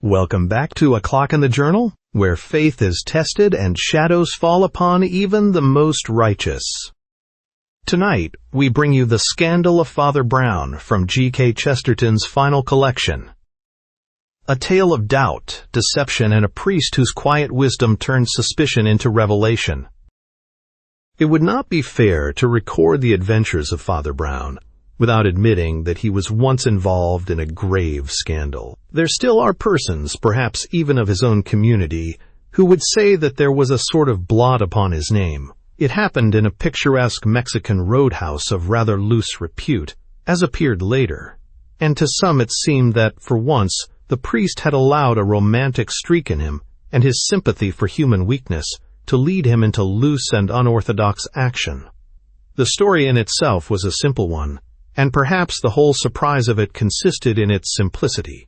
Welcome back to A Clock in the Journal, where faith is tested and shadows fall upon even the most righteous. Tonight, we bring you The Scandal of Father Brown from G.K. Chesterton's final collection. A tale of doubt, deception, and a priest whose quiet wisdom turns suspicion into revelation. It would not be fair to record the adventures of Father Brown without admitting that he was once involved in a grave scandal. There still are persons, perhaps even of his own community, who would say that there was a sort of blot upon his name. It happened in a picturesque Mexican roadhouse of rather loose repute, as appeared later, and to some it seemed that, for once, the priest had allowed a romantic streak in him, and his sympathy for human weakness, to lead him into loose and unorthodox action. The story in itself was a simple one, and perhaps the whole surprise of it consisted in its simplicity.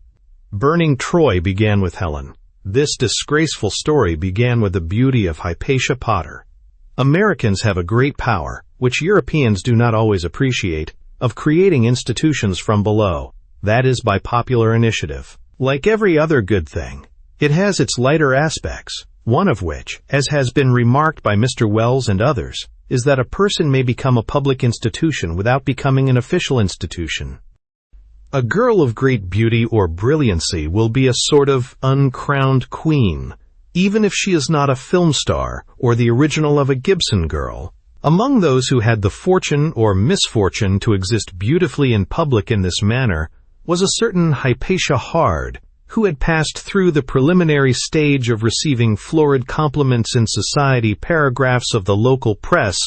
Burning Troy began with Helen. This disgraceful story began with the beauty of Hypatia Potter. Americans have a great power, which Europeans do not always appreciate, of creating institutions from below, that is, by popular initiative. Like every other good thing, it has its lighter aspects, one of which, as has been remarked by Mr. Wells and others, is that a person may become a public institution without becoming an official institution. A girl of great beauty or brilliancy will be a sort of uncrowned queen, even if she is not a film star or the original of a Gibson girl. Among those who had the fortune or misfortune to exist beautifully in public in this manner was a certain Hypatia Hard, who had passed through the preliminary stage of receiving florid compliments in society paragraphs of the local press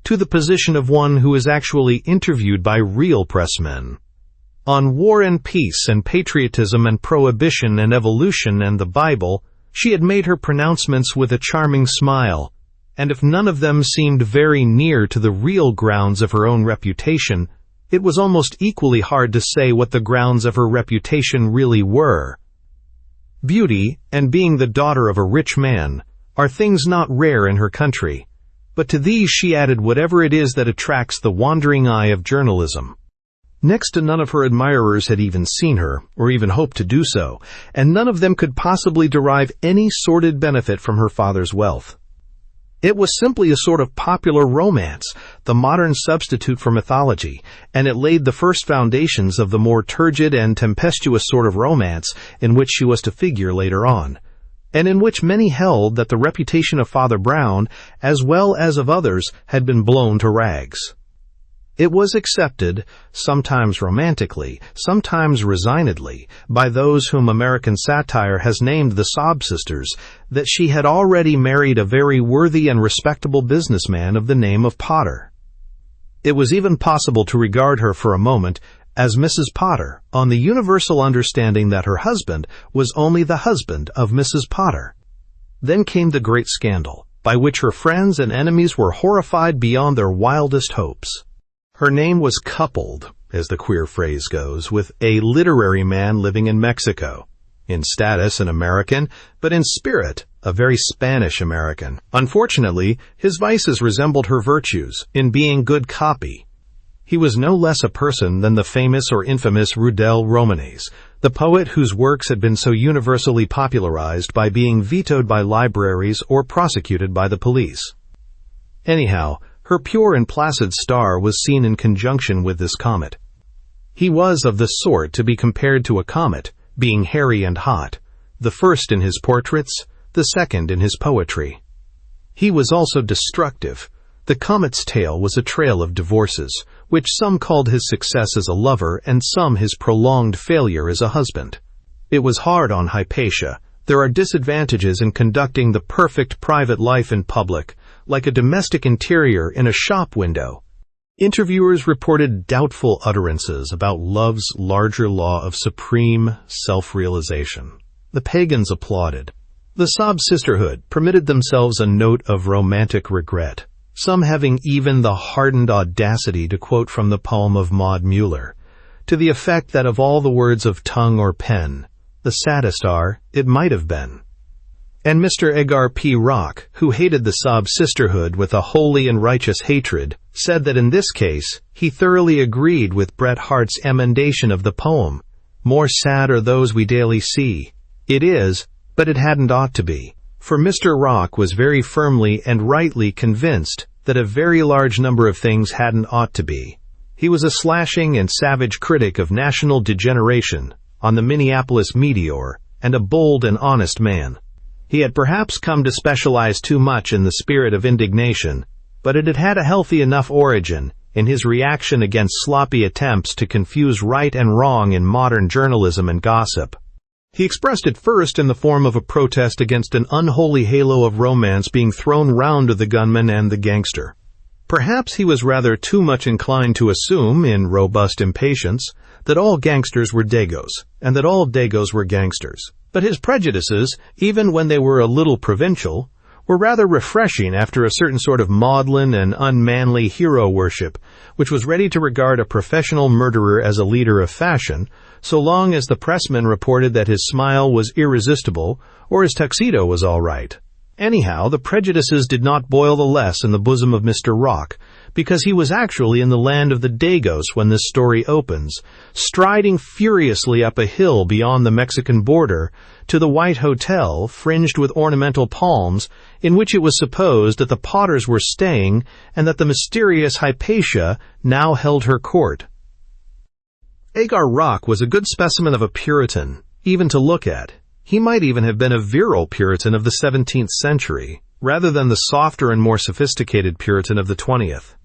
to the position of one who is actually interviewed by real pressmen. On war and peace and patriotism and prohibition and evolution and the Bible, she had made her pronouncements with a charming smile, and if none of them seemed very near to the real grounds of her own reputation, it was almost equally hard to say what the grounds of her reputation really were. Beauty, and being the daughter of a rich man, are things not rare in her country, but to these she added whatever it is that attracts the wandering eye of journalism. Next to none of her admirers had even seen her, or even hoped to do so, and none of them could possibly derive any sordid benefit from her father's wealth. It was simply a sort of popular romance, the modern substitute for mythology, and it laid the first foundations of the more turgid and tempestuous sort of romance in which she was to figure later on, and in which many held that the reputation of Father Brown, as well as of others, had been blown to rags. It was accepted, sometimes romantically, sometimes resignedly, by those whom American satire has named the Sob Sisters, that she had already married a very worthy and respectable businessman of the name of Potter. It was even possible to regard her for a moment as Mrs. Potter, on the universal understanding that her husband was only the husband of Mrs. Potter. Then came the great scandal, by which her friends and enemies were horrified beyond their wildest hopes. Her name was coupled, as the queer phrase goes, with a literary man living in Mexico. In status an American, but in spirit a very Spanish American. Unfortunately, his vices resembled her virtues, in being good copy. He was no less a person than the famous or infamous Rudel Romanes, the poet whose works had been so universally popularized by being vetoed by libraries or prosecuted by the police. Anyhow, her pure and placid star was seen in conjunction with this comet. He was of the sort to be compared to a comet, being hairy and hot, the first in his portraits, the second in his poetry. He was also destructive. The comet's tail was a trail of divorces, which some called his success as a lover and some his prolonged failure as a husband. It was hard on Hypatia. There are disadvantages in conducting the perfect private life in public, like a domestic interior in a shop window. Interviewers reported doubtful utterances about love's larger law of supreme self-realization. The pagans applauded. The Sob Sisterhood permitted themselves a note of romantic regret, some having even the hardened audacity to quote from the poem of Maud Muller, to the effect that of all the words of tongue or pen, the saddest are, "It might have been." And Mr. Edgar P. Rock, who hated the Sob Sisterhood with a holy and righteous hatred, said that in this case he thoroughly agreed with Bret Harte's emendation of the poem, "More sad are those we daily see. It is, but it hadn't ought to be. For Mr. Rock was very firmly and rightly convinced that a very large number of things hadn't ought to be. He was a slashing and savage critic of national degeneration on the Minneapolis Meteor, and a bold and honest man. He had perhaps come to specialize too much in the spirit of indignation, but it had had a healthy enough origin in his reaction against sloppy attempts to confuse right and wrong in modern journalism and gossip. He expressed it first in the form of a protest against an unholy halo of romance being thrown round to the gunman and the gangster. Perhaps he was rather too much inclined to assume, in robust impatience, that all gangsters were Dagos, and that all Dagos were gangsters. But his prejudices, even when they were a little provincial, were rather refreshing after a certain sort of maudlin and unmanly hero worship, which was ready to regard a professional murderer as a leader of fashion, so long as the pressman reported that his smile was irresistible or his tuxedo was all right. Anyhow, the prejudices did not boil the less in the bosom of Mr. Rock, because he was actually in the land of the Dagos when this story opens, striding furiously up a hill beyond the Mexican border to the white hotel, fringed with ornamental palms, in which it was supposed that the Potters were staying and that the mysterious Hypatia now held her court. Agar Rock was a good specimen of a Puritan, even to look at. He might even have been a virile Puritan of the 17th century, rather than the softer and more sophisticated Puritan of the 20th.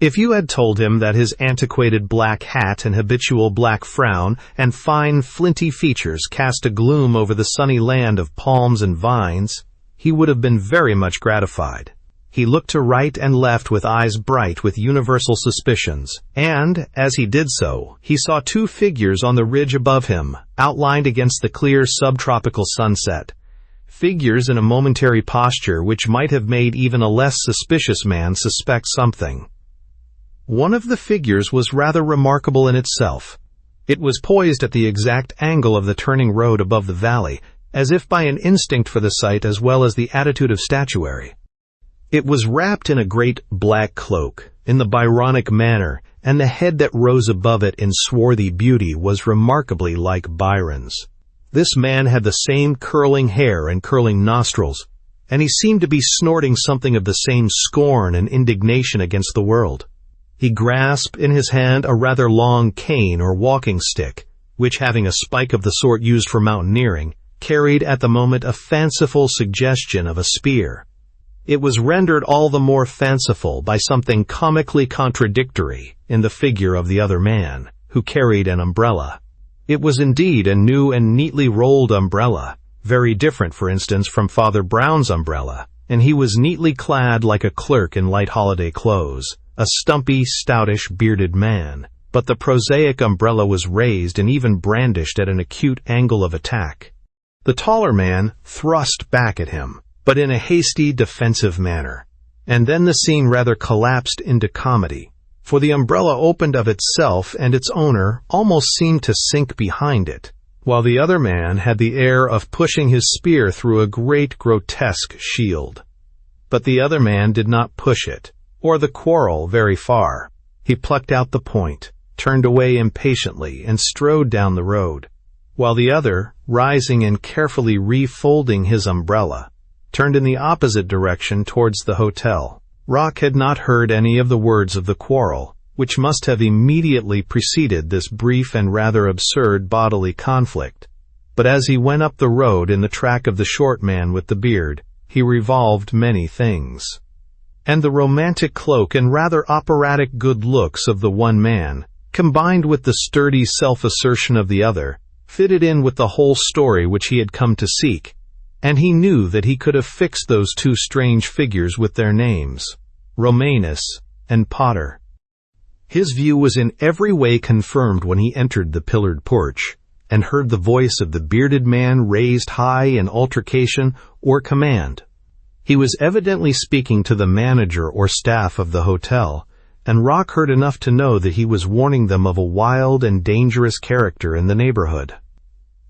If you had told him that his antiquated black hat and habitual black frown and fine flinty features cast a gloom over the sunny land of palms and vines, he would have been very much gratified. He looked to right and left with eyes bright with universal suspicions, and, as he did so, he saw two figures on the ridge above him, outlined against the clear subtropical sunset. Figures in a momentary posture which might have made even a less suspicious man suspect something. One of the figures was rather remarkable in itself. It was poised at the exact angle of the turning road above the valley, as if by an instinct for the sight as well as the attitude of statuary. It was wrapped in a great black cloak, in the Byronic manner, and the head that rose above it in swarthy beauty was remarkably like Byron's. This man had the same curling hair and curling nostrils, and he seemed to be snorting something of the same scorn and indignation against the world. He grasped in his hand a rather long cane or walking stick, which, having a spike of the sort used for mountaineering, carried at the moment a fanciful suggestion of a spear. It was rendered all the more fanciful by something comically contradictory in the figure of the other man, who carried an umbrella. It was indeed a new and neatly rolled umbrella, very different, for instance, from Father Brown's umbrella, and he was neatly clad like a clerk in light holiday clothes, a stumpy, stoutish, bearded man. But the prosaic umbrella was raised and even brandished at an acute angle of attack. The taller man thrust back at him, but in a hasty, defensive manner. And then the scene rather collapsed into comedy, for the umbrella opened of itself and its owner almost seemed to sink behind it, while the other man had the air of pushing his spear through a great grotesque shield. But the other man did not push it, or the quarrel, very far. He plucked out the point, turned away impatiently, and strode down the road, while the other, rising and carefully refolding his umbrella, turned in the opposite direction towards the hotel. Rock had not heard any of the words of the quarrel, which must have immediately preceded this brief and rather absurd bodily conflict. But as he went up the road in the track of the short man with the beard, he revolved many things. And the romantic cloak and rather operatic good looks of the one man, combined with the sturdy self-assertion of the other, fitted in with the whole story which he had come to seek, and he knew that he could have fixed those two strange figures with their names, Romanus and Potter. His view was in every way confirmed when he entered the pillared porch, and heard the voice of the bearded man raised high in altercation or command. He was evidently speaking to the manager or staff of the hotel, and Rock heard enough to know that he was warning them of a wild and dangerous character in the neighborhood.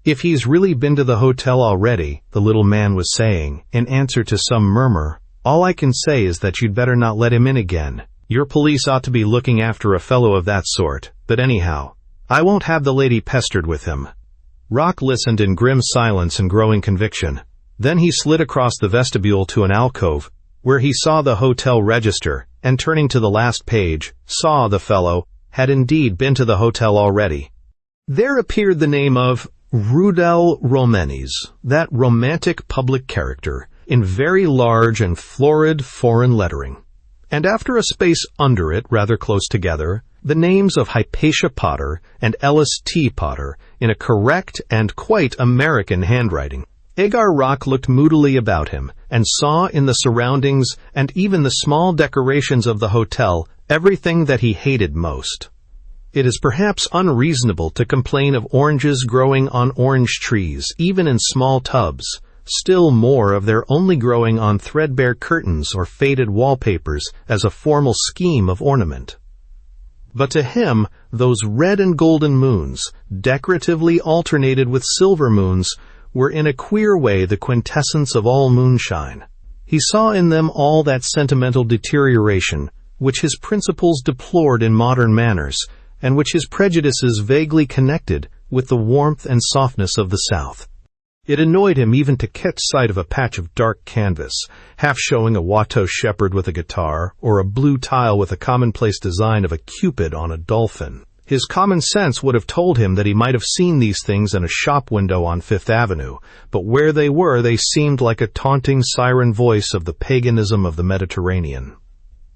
"If he's really been to the hotel already," the little man was saying, in answer to some murmur, "all I can say is that you'd better not let him in again. Your police ought to be looking after a fellow of that sort, but anyhow, I won't have the lady pestered with him." Rock listened in grim silence and growing conviction. Then he slid across the vestibule to an alcove, where he saw the hotel register, and turning to the last page, saw the fellow had indeed been to the hotel already. There appeared the name of Rudel Romanes, that romantic public character, in very large and florid foreign lettering. And after a space under it, rather close together, the names of Hypatia Potter and Ellis T. Potter in a correct and quite American handwriting. Agar Rock looked moodily about him and saw in the surroundings and even the small decorations of the hotel everything that he hated most. It is perhaps unreasonable to complain of oranges growing on orange trees, even in small tubs, still more of their only growing on threadbare curtains or faded wallpapers as a formal scheme of ornament. But to him, those red and golden moons, decoratively alternated with silver moons, were in a queer way the quintessence of all moonshine. He saw in them all that sentimental deterioration which his principles deplored in modern manners, and which his prejudices vaguely connected with the warmth and softness of the South. It annoyed him even to catch sight of a patch of dark canvas, half showing a Watteau shepherd with a guitar, or a blue tile with a commonplace design of a cupid on a dolphin. His common sense would have told him that he might have seen these things in a shop window on Fifth Avenue, but where they were, they seemed like a taunting siren voice of the paganism of the Mediterranean.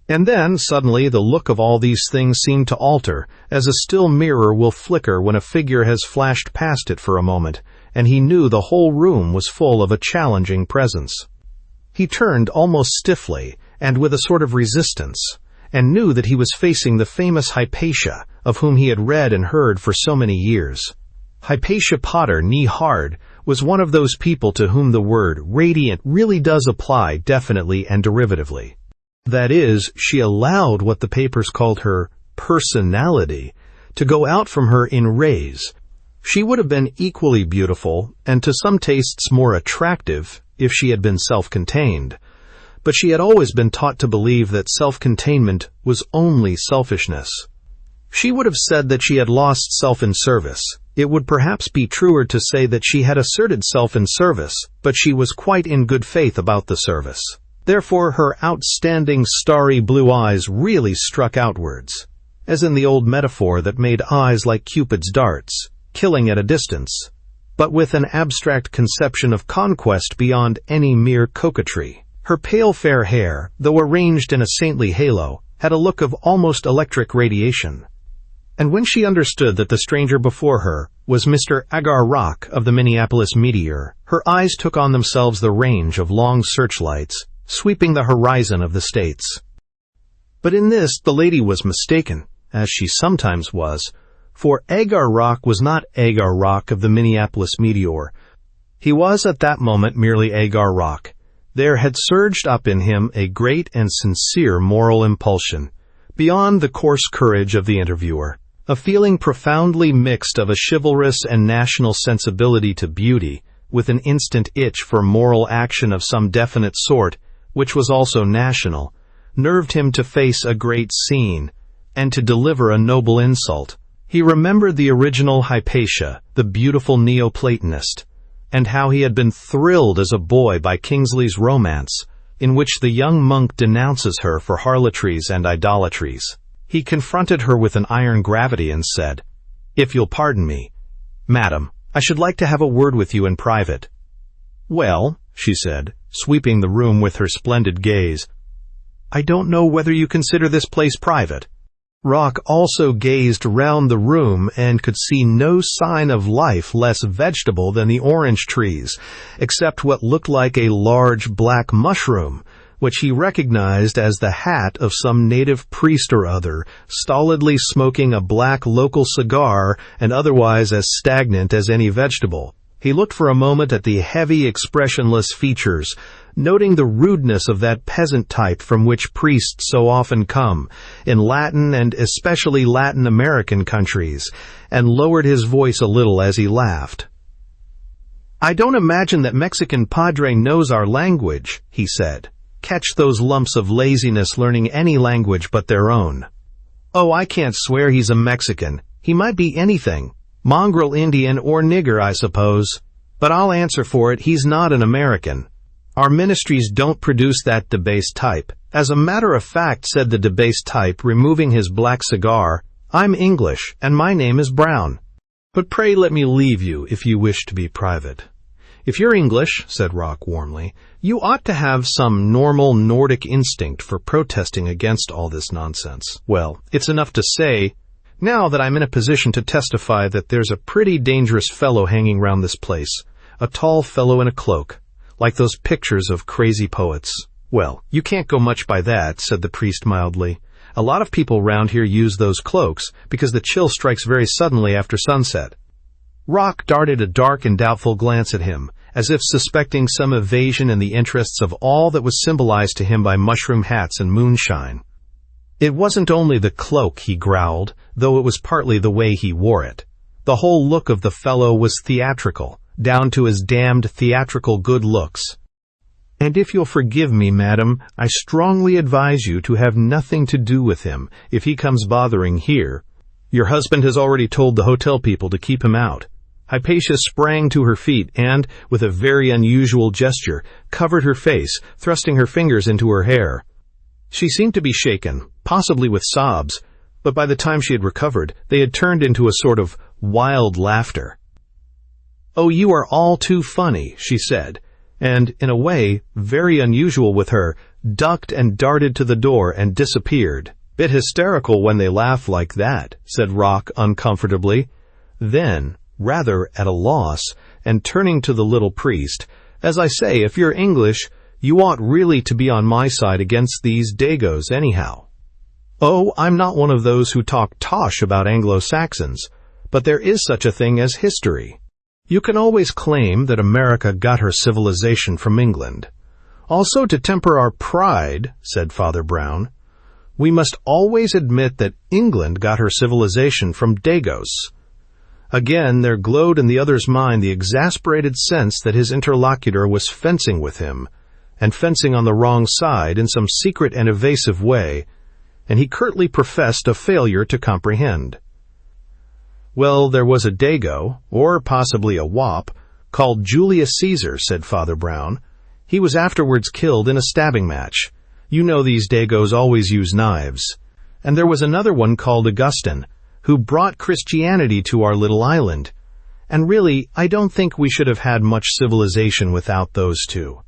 And then, suddenly, the look of all these things seemed to alter, as a still mirror will flicker when a figure has flashed past it for a moment, and he knew the whole room was full of a challenging presence. He turned almost stiffly, and with a sort of resistance, and knew that he was facing the famous Hypatia, of whom he had read and heard for so many years. Hypatia Potter, knee-hard, was one of those people to whom the word radiant really does apply definitely and derivatively. That is, she allowed what the papers called her personality to go out from her in rays. She would have been equally beautiful, and to some tastes more attractive, if she had been self-contained. But she had always been taught to believe that self-containment was only selfishness. She would have said that she had lost self in service. It would perhaps be truer to say that she had asserted self in service, but she was quite in good faith about the service. Therefore her outstanding starry blue eyes really struck outwards, as in the old metaphor that made eyes like Cupid's darts, killing at a distance, but with an abstract conception of conquest beyond any mere coquetry. Her pale fair hair, though arranged in a saintly halo, had a look of almost electric radiation. And when she understood that the stranger before her was Mr. Agar Rock of the Minneapolis Meteor, her eyes took on themselves the range of long searchlights, sweeping the horizon of the States. But in this the lady was mistaken, as she sometimes was, for Agar Rock was not Agar Rock of the Minneapolis Meteor. He was at that moment merely Agar Rock. There had surged up in him a great and sincere moral impulsion, beyond the coarse courage of the interviewer, a feeling profoundly mixed of a chivalrous and national sensibility to beauty, with an instant itch for moral action of some definite sort, which was also national, nerved him to face a great scene, and to deliver a noble insult. He remembered the original Hypatia, the beautiful Neoplatonist, and how he had been thrilled as a boy by Kingsley's romance, in which the young monk denounces her for harlotries and idolatries. He confronted her with an iron gravity and said, "If you'll pardon me, madam, I should like to have a word with you in private." "Well," she said, sweeping the room with her splendid gaze, "I don't know whether you consider this place private." Rock also gazed round the room and could see no sign of life less vegetable than the orange trees, except what looked like a large black mushroom, which he recognized as the hat of some native priest or other, stolidly smoking a black local cigar and otherwise as stagnant as any vegetable. He looked for a moment at the heavy, expressionless features, noting the rudeness of that peasant type from which priests so often come, in Latin and especially Latin American countries, and lowered his voice a little as he laughed. "I don't imagine that Mexican padre knows our language," he said. "Catch those lumps of laziness learning any language but their own. Oh, I can't swear he's a Mexican. He might be anything. Mongrel Indian or nigger, I suppose. But I'll answer for it, he's not an American. Our ministries don't produce that debased type. As a matter of fact, said the debased type, removing his black cigar, I'm English, and my name is Brown. But pray let me leave you if you wish to be private. If you're English, said Rock warmly, you ought to have some normal Nordic instinct for protesting against all this nonsense. Well, it's enough to say, now that I'm in a position to testify, that there's a pretty dangerous fellow hanging round this place, a tall fellow in a cloak, like those pictures of crazy poets. Well, you can't go much by that, said the priest mildly. A lot of people round here use those cloaks because the chill strikes very suddenly after sunset. Rock darted a dark and doubtful glance at him, as if suspecting some evasion in the interests of all that was symbolized to him by mushroom hats and moonshine. It wasn't only the cloak, he growled, though it was partly the way he wore it. The whole look of the fellow was theatrical, down to his damned theatrical good looks. And if you'll forgive me, madam, I strongly advise you to have nothing to do with him if he comes bothering here. Your husband has already told the hotel people to keep him out. Hypatia sprang to her feet and, with a very unusual gesture, covered her face, thrusting her fingers into her hair. She seemed to be shaken, possibly with sobs, but by the time she had recovered, they had turned into a sort of wild laughter. "Oh, you are all too funny," she said, and, in a way very unusual with her, ducked and darted to the door and disappeared. "Bit hysterical when they laugh like that," said Rock uncomfortably. Then, rather at a loss, and turning to the little priest, "As I say, if you're English, you ought really to be on my side against these Dagos anyhow. Oh, I'm not one of those who talk tosh about Anglo-Saxons, but there is such a thing as history. You can always claim that America got her civilization from England. Also, to temper our pride," said Father Brown, "we must always admit that England got her civilization from Dagos." Again there glowed in the other's mind the exasperated sense that his interlocutor was fencing with him, and fencing on the wrong side in some secret and evasive way, and he curtly professed a failure to comprehend. "Well, there was a Dago, or possibly a Wop, called Julius Caesar," said Father Brown. "He was afterwards killed in a stabbing match. You know these Dagos always use knives. And there was another one called Augustine, who brought Christianity to our little island. And really, I don't think we should have had much civilization without those two."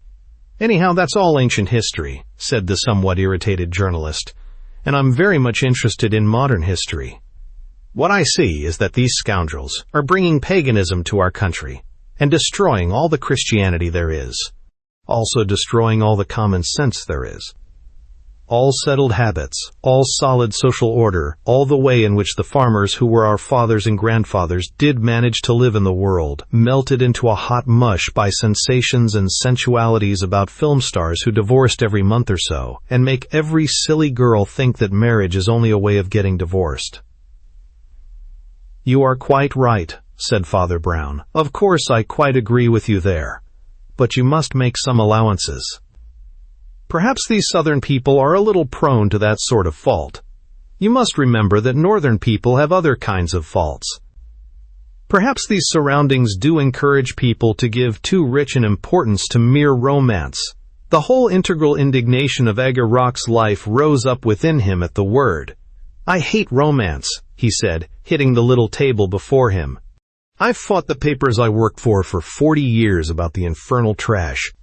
"Anyhow, that's all ancient history," said the somewhat irritated journalist, "and I'm very much interested in modern history. What I see is that these scoundrels are bringing paganism to our country and destroying all the Christianity there is, also destroying all the common sense there is. All settled habits, all solid social order, all the way in which the farmers who were our fathers and grandfathers did manage to live in the world, melted into a hot mush by sensations and sensualities about film stars who divorced every month or so, and make every silly girl think that marriage is only a way of getting divorced." "You are quite right," said Father Brown. "Of course I quite agree with you there. But you must make some allowances. Perhaps these southern people are a little prone to that sort of fault. You must remember that northern people have other kinds of faults. Perhaps these surroundings do encourage people to give too rich an importance to mere romance." The whole integral indignation of Edgar Rock's life rose up within him at the word. "I hate romance," he said, hitting the little table before him. "I've fought the papers I worked for 40 years about the infernal trash.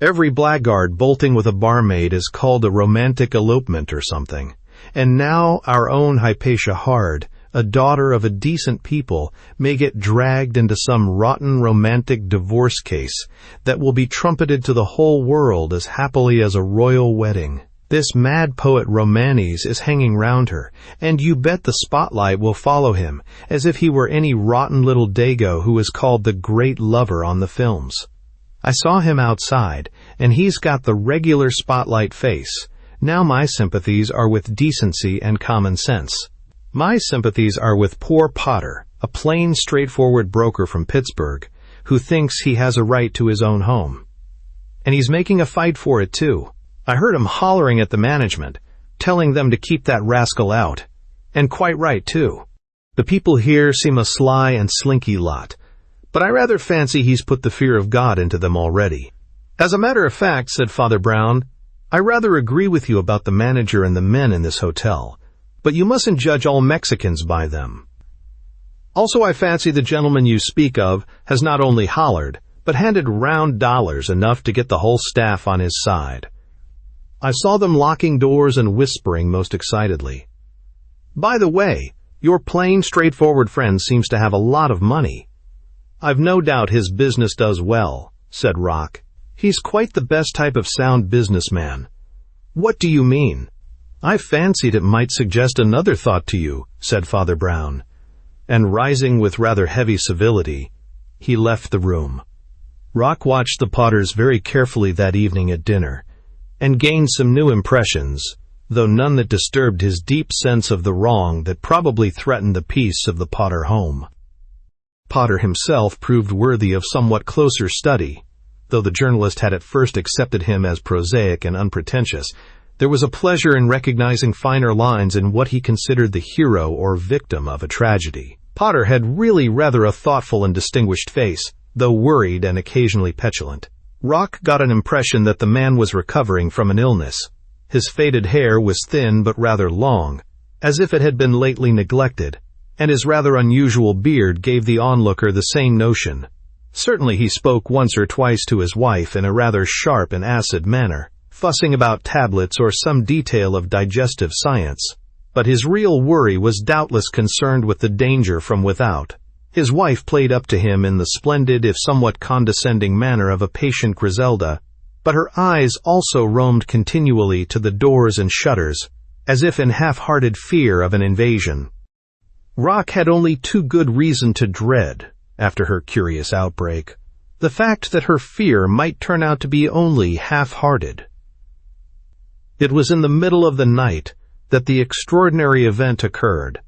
Every blackguard bolting with a barmaid is called a romantic elopement or something. And now our own Hypatia Hard, a daughter of a decent people, may get dragged into some rotten romantic divorce case that will be trumpeted to the whole world as happily as a royal wedding. This mad poet Romanes is hanging round her, and you bet the spotlight will follow him, as if he were any rotten little Dago who is called the great lover on the films. I saw him outside, and he's got the regular spotlight face. Now my sympathies are with decency and common sense. My sympathies are with poor Potter, a plain, straightforward broker from Pittsburgh, who thinks he has a right to his own home. And he's making a fight for it, too. I heard him hollering at the management, telling them to keep that rascal out. And quite right, too. The people here seem a sly and slinky lot, but I rather fancy he's put the fear of God into them already." "As a matter of fact," said Father Brown, "I rather agree with you about the manager and the men in this hotel, but you mustn't judge all Mexicans by them. Also, I fancy the gentleman you speak of has not only hollered, but handed round dollars enough to get the whole staff on his side. I saw them locking doors and whispering most excitedly. By the way, your plain, straightforward friend seems to have a lot of money." "I've no doubt his business does well," said Rock. "He's quite the best type of sound businessman." "What do you mean?" "I fancied it might suggest another thought to you," said Father Brown. And rising with rather heavy civility, he left the room. Rock watched the Potters very carefully that evening at dinner, and gained some new impressions, though none that disturbed his deep sense of the wrong that probably threatened the peace of the Potter home. Potter himself proved worthy of somewhat closer study. Though the journalist had at first accepted him as prosaic and unpretentious, there was a pleasure in recognizing finer lines in what he considered the hero or victim of a tragedy. Potter had really rather a thoughtful and distinguished face, though worried and occasionally petulant. Rock got an impression that the man was recovering from an illness. His faded hair was thin but rather long, as if it had been lately neglected, and his rather unusual beard gave the onlooker the same notion. Certainly he spoke once or twice to his wife in a rather sharp and acid manner, fussing about tablets or some detail of digestive science. But his real worry was doubtless concerned with the danger from without. His wife played up to him in the splendid, if somewhat condescending manner of a patient Griselda, but her eyes also roamed continually to the doors and shutters, as if in half-hearted fear of an invasion. Rock had only too good reason to dread, after her curious outbreak, the fact that her fear might turn out to be only half-hearted. It was in the middle of the night that the extraordinary event occurred.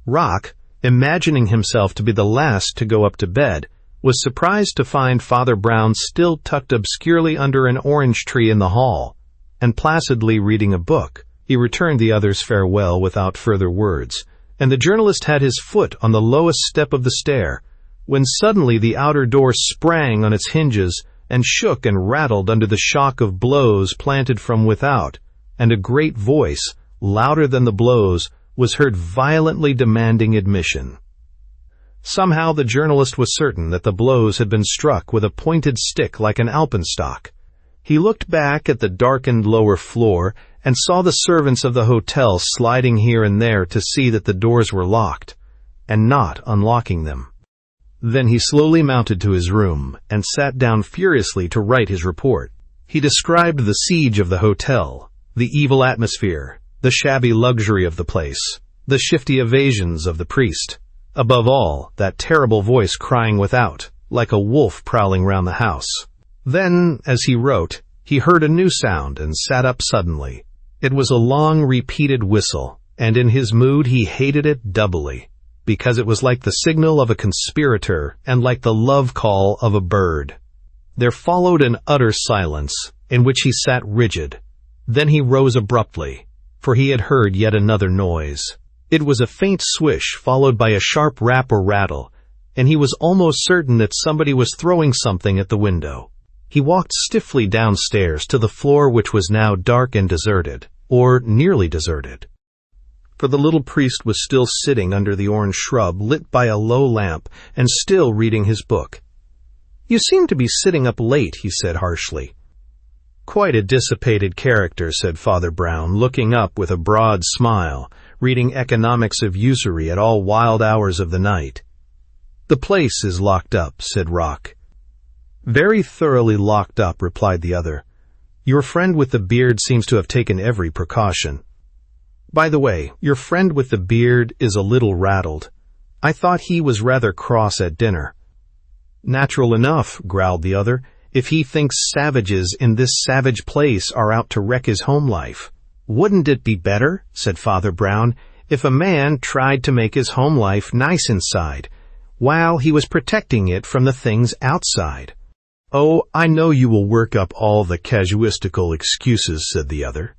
Rock, imagining himself to be the last to go up to bed, was surprised to find Father Brown still tucked obscurely under an orange tree in the hall, and placidly reading a book. He returned the other's farewell without further words, and the journalist had his foot on the lowest step of the stair, when suddenly the outer door sprang on its hinges and shook and rattled under the shock of blows planted from without, and a great voice, louder than the blows, was heard violently demanding admission. Somehow the journalist was certain that the blows had been struck with a pointed stick like an alpenstock. He looked back at the darkened lower floor and saw the servants of the hotel sliding here and there to see that the doors were locked, and not unlocking them. Then he slowly mounted to his room and sat down furiously to write his report. He described the siege of the hotel, the evil atmosphere, the shabby luxury of the place, the shifty evasions of the priest. Above all, that terrible voice crying without, like a wolf prowling round the house. Then, as he wrote, he heard a new sound and sat up suddenly. It was a long, repeated whistle, and in his mood he hated it doubly, because it was like the signal of a conspirator and like the love call of a bird. There followed an utter silence, in which he sat rigid. Then he rose abruptly, for he had heard yet another noise. It was a faint swish followed by a sharp rap or rattle, and he was almost certain that somebody was throwing something at the window. He walked stiffly downstairs to the floor, which was now dark and deserted, or nearly deserted, for the little priest was still sitting under the orange shrub lit by a low lamp and still reading his book. "You seem to be sitting up late," he said harshly. "Quite a dissipated character," said Father Brown, looking up with a broad smile, reading economics of usury at all wild hours of the night. "The place is locked up," said Rock. "Very thoroughly locked up," replied the other. "Your friend with the beard seems to have taken every precaution. By the way, your friend with the beard is a little rattled. I thought he was rather cross at dinner." "Natural enough," growled the other, "if he thinks savages in this savage place are out to wreck his home life." "Wouldn't it be better," said Father Brown, "if a man tried to make his home life nice inside, while he was protecting it from the things outside?" "Oh, I know you will work up all the casuistical excuses," said the other.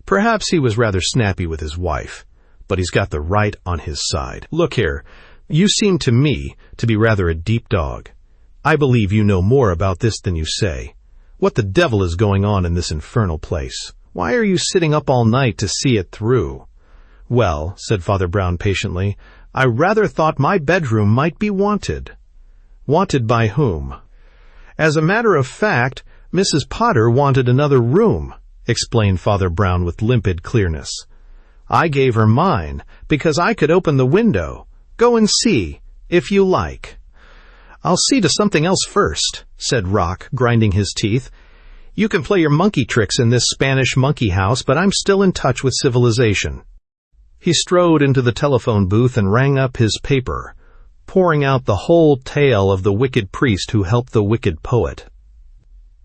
"Perhaps he was rather snappy with his wife. but he's got the right on his side. Look here, you seem to me to be rather a deep dog. I believe you know more about this than you say. What the devil is going on in this infernal place? Why are you sitting up all night to see it through? Well, said Father Brown patiently, I rather thought my bedroom might be wanted. Wanted by whom? As a matter of fact, Mrs. Potter wanted another room, explained Father Brown with limpid clearness. I gave her mine because I could open the window. Go and see, if you like. I'll see to something else first, said Rock, grinding his teeth. You can play your monkey tricks in this Spanish monkey house, but I'm still in touch with civilization. He strode into the telephone booth and rang up his paper, pouring out the whole tale of the wicked priest who helped the wicked poet.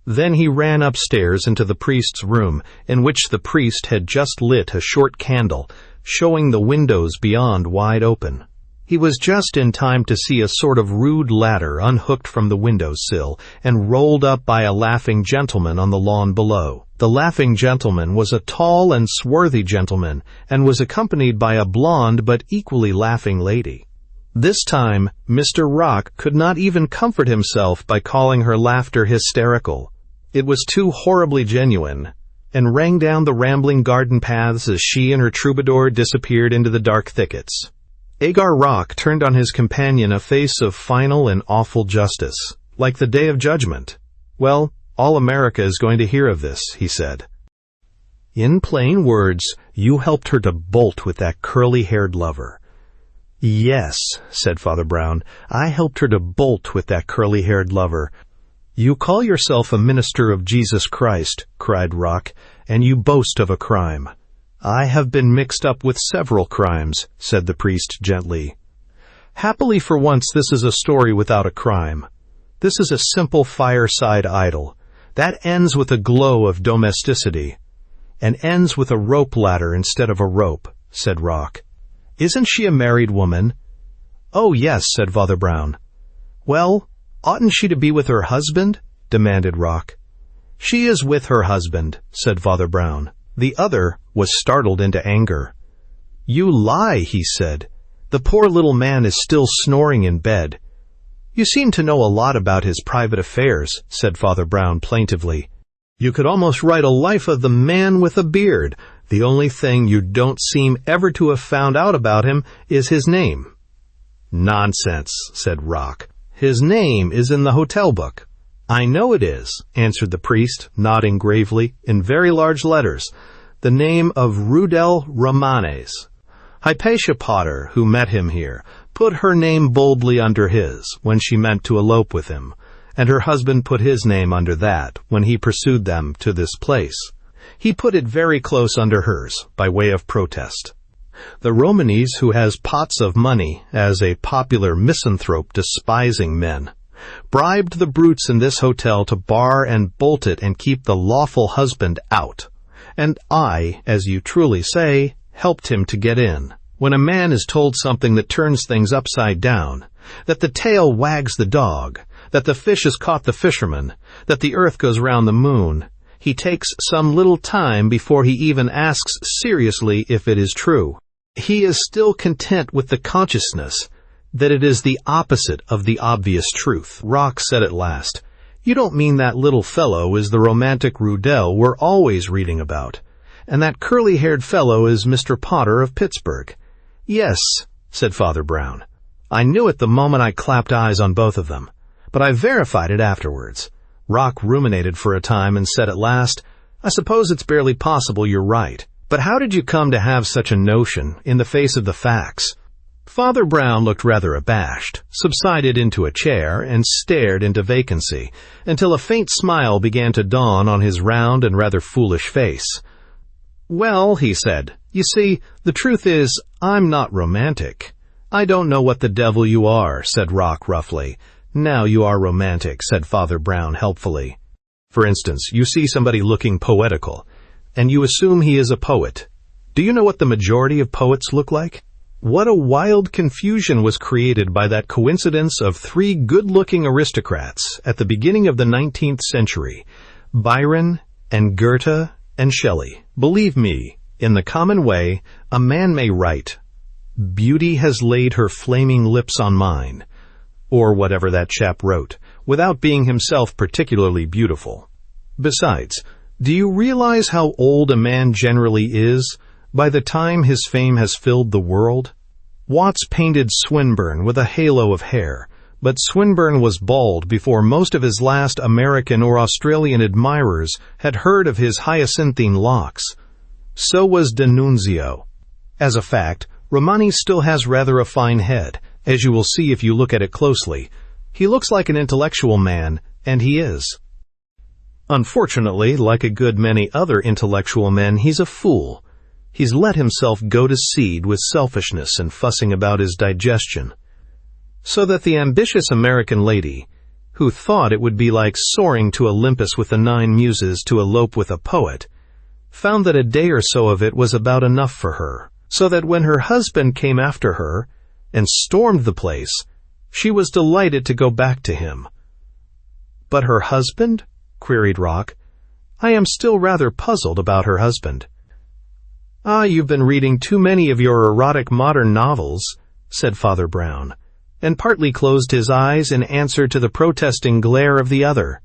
Then he ran upstairs into the priest's room, in which the priest had just lit a short candle, showing the windows beyond wide open. He was just in time to see a sort of rude ladder unhooked from the window-sill and rolled up by a laughing gentleman on the lawn below. The laughing gentleman was a tall and swarthy gentleman, and was accompanied by a blonde but equally laughing lady. This time, Mr. Rock could not even comfort himself by calling her laughter hysterical. It was too horribly genuine, and rang down the rambling garden paths as she and her troubadour disappeared into the dark thickets. Agar Rock turned on his companion a face of final and awful justice, like the Day of Judgment. Well, all America is going to hear of this, he said. In plain words, you helped her to bolt with that curly-haired lover. Yes, said Father Brown, I helped her to bolt with that curly-haired lover. You call yourself a minister of Jesus Christ, cried Rock, and you boast of a crime. I have been mixed up with several crimes, said the priest gently. Happily for once this is a story without a crime. This is a simple fireside idyll. That ends with a glow of domesticity, and ends with a rope ladder instead of a rope, said Rock. Isn't she a married woman? Oh, yes, said Father Brown. Well, oughtn't she to be with her husband? Demanded Rock. She is with her husband, said Father Brown. The other was startled into anger. You lie, he said. The poor little man is still snoring in bed. You seem to know a lot about his private affairs, said Father Brown plaintively. You could almost write a life of the man with a beard. The only thing you don't seem ever to have found out about him is his name. Nonsense, said Rock. His name is in the hotel book. I know it is, answered the priest, nodding gravely, in very large letters, the name of Rudel Romanes. Hypatia Potter, who met him here, put her name boldly under his when she meant to elope with him, and her husband put his name under that when he pursued them to this place. He put it very close under hers, by way of protest. The Romanes, who has pots of money, as a popular misanthrope despising men, bribed the brutes in this hotel to bar and bolt it and keep the lawful husband out. And I, as you truly say, helped him to get in. When a man is told something that turns things upside down, that the tail wags the dog, that the fish has caught the fisherman, that the earth goes round the moon, he takes some little time before he even asks seriously if it is true. He is still content with the consciousness that it is the opposite of the obvious truth. Rock said at last, You don't mean that little fellow is the romantic Rudel we're always reading about, and that curly-haired fellow is Mr. Potter of Pittsburgh. Yes, said Father Brown. I knew it the moment I clapped eyes on both of them, but I verified it afterwards. Rock ruminated for a time and said at last, I suppose it's barely possible you're right, but how did you come to have such a notion in the face of the facts? Father Brown looked rather abashed, subsided into a chair, and stared into vacancy, until a faint smile began to dawn on his round and rather foolish face. Well, he said, you see, the truth is, I'm not romantic. I don't know what the devil you are, said Rock roughly. Now you are romantic, said Father Brown helpfully. For instance, you see somebody looking poetical, and you assume he is a poet. Do you know what the majority of poets look like? What a wild confusion was created by that coincidence of three good-looking aristocrats at the beginning of the 19th century, Byron and Goethe and Shelley. Believe me, In the common way, a man may write, "Beauty has laid her flaming lips on mine," or whatever that chap wrote, without being himself particularly beautiful. Besides, do you realize how old a man generally is by the time his fame has filled the world? Watts painted Swinburne with a halo of hair, but Swinburne was bald before most of his last American or Australian admirers had heard of his hyacinthine locks. So was D'Annunzio. As a fact, Romani still has rather a fine head, as you will see if you look at it closely. He looks like an intellectual man, and he is. Unfortunately, like a good many other intellectual men, he's a fool. He's let himself go to seed with selfishness and fussing about his digestion. So that the ambitious American lady, who thought it would be like soaring to Olympus with the 9 muses to elope with a poet, found that a day or so of it was about enough for her, so that when her husband came after her and stormed the place, she was delighted to go back to him. "But her husband?" queried Rock. "I am still rather puzzled about her husband." "Ah, you've been reading too many of your erotic modern novels," said Father Brown, and partly closed his eyes in answer to the protesting glare of the other.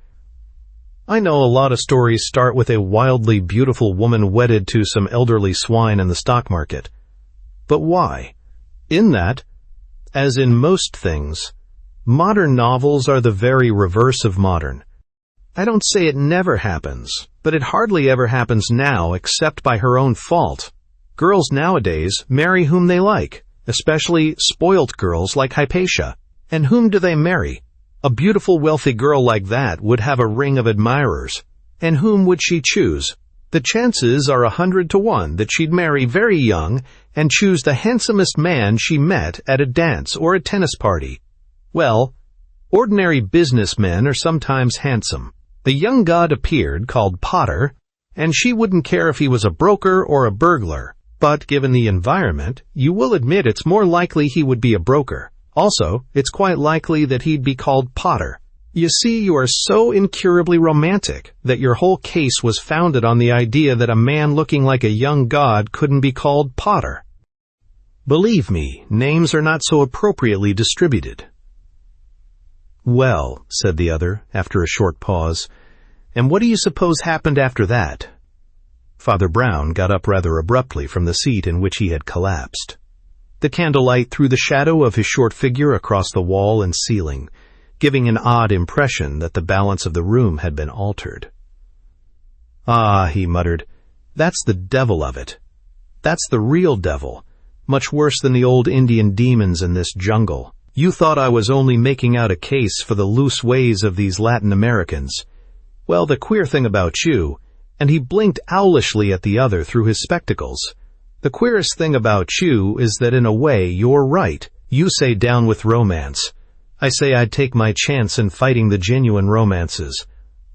"I know a lot of stories start with a wildly beautiful woman wedded to some elderly swine in the stock market. But why? In that, as in most things, modern novels are the very reverse of modern. I don't say it never happens, but it hardly ever happens now except by her own fault. Girls nowadays marry whom they like, especially spoilt girls like Hypatia. And whom do they marry? A beautiful, wealthy girl like that would have a ring of admirers. And whom would she choose? The chances are 100 to 1 that she'd marry very young and choose the handsomest man she met at a dance or a tennis party. Well, ordinary businessmen are sometimes handsome. The young god appeared, called Potter, and she wouldn't care if he was a broker or a burglar. But given the environment, you will admit it's more likely he would be a broker. Also, it's quite likely that he'd be called Potter. You see, you are so incurably romantic that your whole case was founded on the idea that a man looking like a young god couldn't be called Potter. Believe me, names are not so appropriately distributed." "Well," said the other, after a short pause, "and what do you suppose happened after that?" Father Brown got up rather abruptly from the seat in which he had collapsed. The candlelight threw the shadow of his short figure across the wall and ceiling, giving an odd impression that the balance of the room had been altered. "Ah," he muttered, "that's the devil of it. That's the real devil, much worse than the old Indian demons in this jungle. You thought I was only making out a case for the loose ways of these Latin Americans. Well, the queer thing about you," and he blinked owlishly at the other through his spectacles, "the queerest thing about you is that in a way you're right. You say down with romance. I say I'd take my chance in fighting the genuine romances,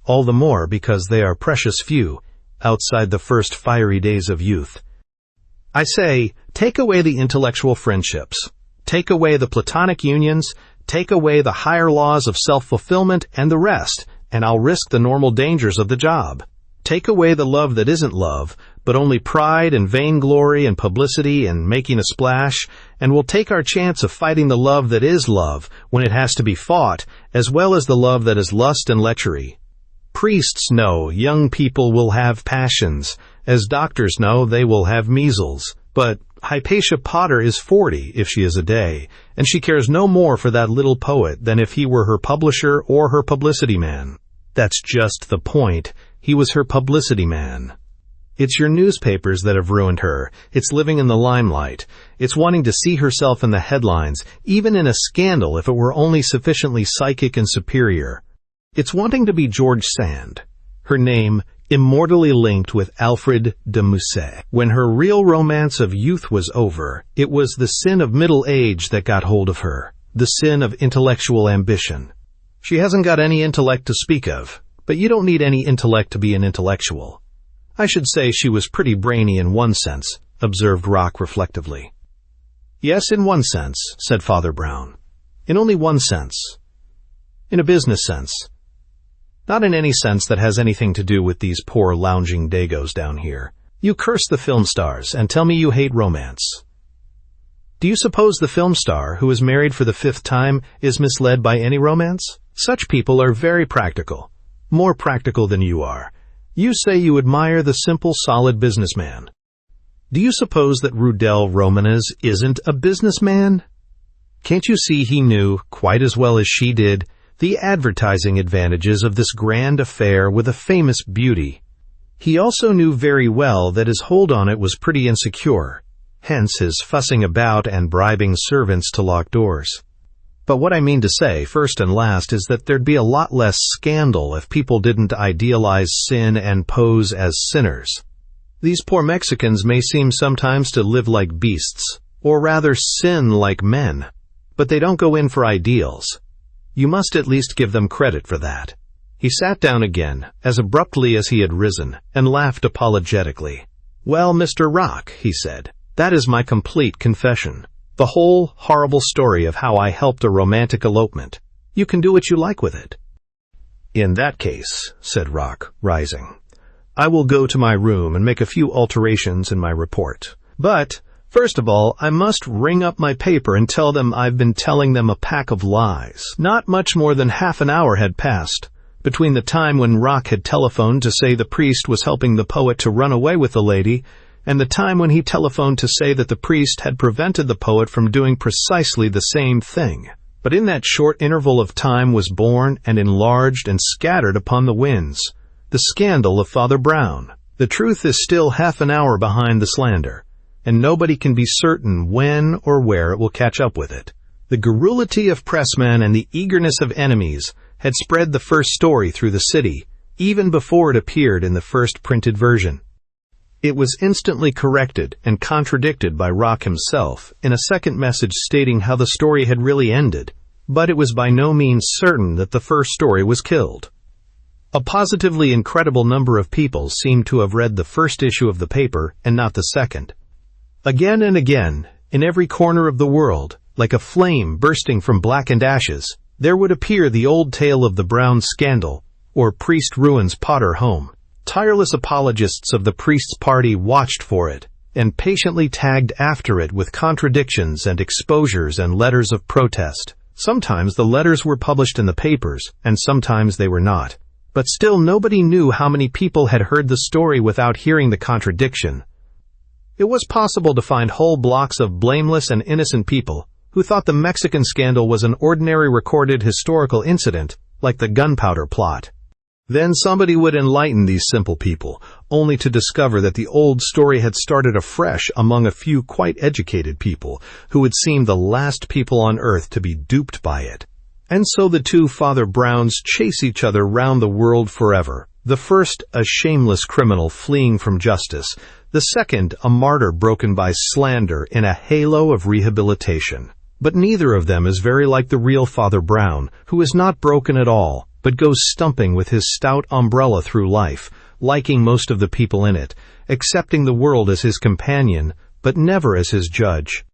all the more because they are precious few outside the first fiery days of youth. I say, take away the intellectual friendships, take away the platonic unions, take away the higher laws of self-fulfillment and the rest, and I'll risk the normal dangers of the job. Take away the love that isn't love, but only pride and vainglory and publicity and making a splash, and we'll take our chance of fighting the love that is love when it has to be fought, as well as the love that is lust and lechery. Priests know young people will have passions. As doctors know, they will have measles. But Hypatia Potter is 40 if she is a day, and she cares no more for that little poet than if he were her publisher or her publicity man. That's just the point. He was her publicity man. It's your newspapers that have ruined her. It's living in the limelight. It's wanting to see herself in the headlines, even in a scandal if it were only sufficiently psychic and superior. It's wanting to be George Sand, her name immortally linked with Alfred de Musset. When her real romance of youth was over, it was the sin of middle age that got hold of her, the sin of intellectual ambition. She hasn't got any intellect to speak of, but you don't need any intellect to be an intellectual. I should say she was pretty brainy in one sense, observed Rock reflectively. Yes, in one sense, said Father Brown. In only one sense. In a business sense. Not in any sense that has anything to do with these poor lounging Dagos down here. You curse the film stars and tell me you hate romance. Do you suppose the film star, who is married for the 5th time, is misled by any romance? Such people are very practical, more practical than you are. You say you admire the simple, solid businessman. Do you suppose that Rudel Romanes isn't a businessman? Can't you see he knew, quite as well as she did, the advertising advantages of this grand affair with a famous beauty? He also knew very well that his hold on it was pretty insecure, hence his fussing about and bribing servants to lock doors. But what I mean to say, first and last, is that there'd be a lot less scandal if people didn't idealize sin and pose as sinners. These poor Mexicans may seem sometimes to live like beasts, or rather sin like men, but they don't go in for ideals. You must at least give them credit for that. He sat down again, as abruptly as he had risen, and laughed apologetically. "Well, Mr. Rock," he said, "that is my complete confession. The whole horrible story of how I helped a romantic elopement. You can do what you like with it." "In that case," said Rock, rising, "I will go to my room and make a few alterations in my report. But, first of all, I must ring up my paper and tell them I've been telling them a pack of lies." Not much more than half an hour had passed between the time when Rock had telephoned to say the priest was helping the poet to run away with the lady and the time when he telephoned to say that the priest had prevented the poet from doing precisely the same thing. But in that short interval of time was born and enlarged and scattered upon the winds the scandal of Father Brown. The truth is still half an hour behind the slander, and nobody can be certain when or where it will catch up with it. The garrulity of pressmen and the eagerness of enemies had spread the first story through the city, even before it appeared in the first printed version. It was instantly corrected and contradicted by Rock himself in a second message stating how the story had really ended, but it was by no means certain that the first story was killed. A positively incredible number of people seemed to have read the first issue of the paper and not the second. Again and again, in every corner of the world, like a flame bursting from blackened ashes, there would appear the old tale of the Brown scandal, or priest ruins Potter home. Tireless apologists of the priest's party watched for it, and patiently tagged after it with contradictions and exposures and letters of protest. Sometimes the letters were published in the papers, and sometimes they were not. But still nobody knew how many people had heard the story without hearing the contradiction. It was possible to find whole blocks of blameless and innocent people who thought the Mexican scandal was an ordinary recorded historical incident, like the gunpowder plot. Then somebody would enlighten these simple people, only to discover that the old story had started afresh among a few quite educated people, who would seem the last people on earth to be duped by it. And so the two Father Browns chase each other round the world forever. The first, a shameless criminal fleeing from justice. The second, a martyr broken by slander in a halo of rehabilitation. But neither of them is very like the real Father Brown, who is not broken at all, but goes stumping with his stout umbrella through life, liking most of the people in it, accepting the world as his companion, but never as his judge.